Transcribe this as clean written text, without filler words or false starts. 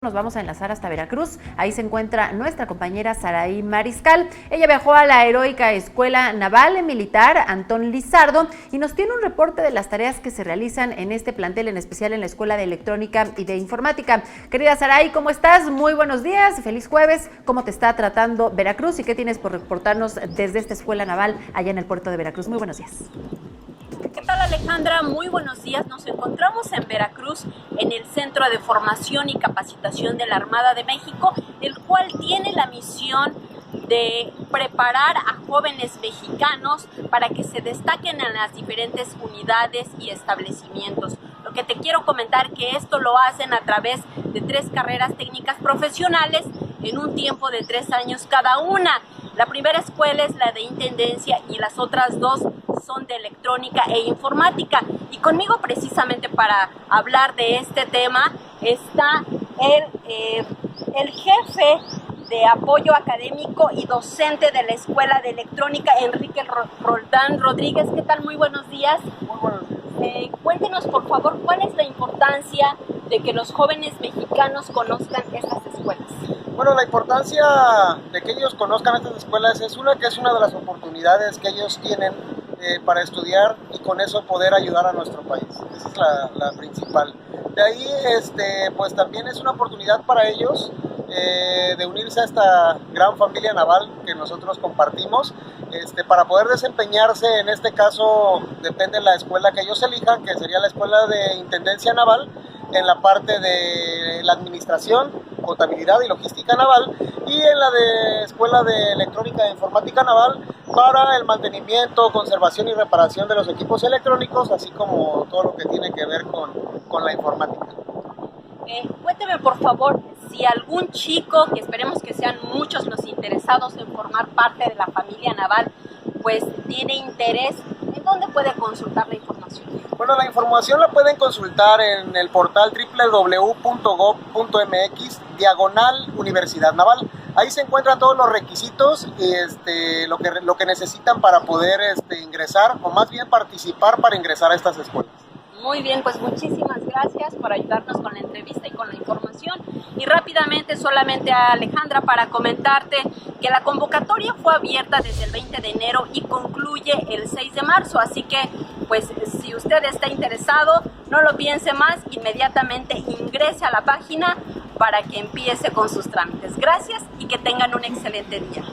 Nos vamos a enlazar hasta Veracruz. Ahí se encuentra nuestra compañera Saraí Mariscal. Ella viajó a la heroica Escuela Naval Militar Antón Lizardo y nos tiene un reporte de las tareas que se realizan en este plantel, en especial en la Escuela de Electrónica y de Informática. Querida Saraí, ¿cómo estás? Muy buenos días, feliz jueves. ¿Cómo te está tratando Veracruz y qué tienes por reportarnos desde esta Escuela Naval allá en el puerto de Veracruz? Muy buenos días. ¿Qué tal, Alejandra? Muy buenos días. Nos encontramos en Veracruz, en el Centro de Formación y Capacitación de la Armada de México, el cual tiene la misión de preparar a jóvenes mexicanos para que se destaquen en las diferentes unidades y establecimientos. Lo que te quiero comentar que esto lo hacen a través de 3 carreras técnicas profesionales en un tiempo de 3 años cada una. La primera escuela es la de Intendencia y las otras 2 son de Electrónica e Informática. Y conmigo precisamente para hablar de este tema está el jefe de apoyo académico y docente de la Escuela de Electrónica, Enrique Roldán Rodríguez. ¿Qué tal? Muy buenos días. Muy buenos días. Cuéntenos, por favor, ¿cuál es la importancia de que los jóvenes mexicanos conozcan estas escuelas? Bueno, la importancia de que ellos conozcan estas escuelas es una de las oportunidades que ellos tienen para estudiar y con eso poder ayudar a nuestro país. Esa es la principal. De ahí, pues también es una oportunidad para ellos de unirse a esta gran familia naval que nosotros compartimos, para poder desempeñarse. En este caso depende de la escuela que ellos elijan, que sería la Escuela de Intendencia Naval, en la parte de la administración, contabilidad y logística naval, y en la de Escuela de Electrónica e Informática Naval para el mantenimiento, conservación y reparación de los equipos electrónicos, así como todo lo que tiene que ver con la informática. Cuénteme, por favor, si algún chico, que esperemos que sean muchos los interesados en formar parte de la familia naval, pues tiene interés, ¿en dónde puede consultar la información? Bueno, la información la pueden consultar en el portal www.gov.mx/Universidad Naval. Ahí se encuentran todos los requisitos y lo que necesitan para poder ingresar, o más bien participar para ingresar a estas escuelas. Muy bien, pues muchísimas gracias por ayudarnos con la entrevista y con la información. Y rápidamente, solamente a Alejandra, para comentarte que la convocatoria fue abierta desde el 20 de enero y concluye el 6 de marzo. Así que, pues, si usted está interesado, no lo piense más, inmediatamente ingrese a la página para que empiece con sus trámites. Gracias y que tengan un excelente día.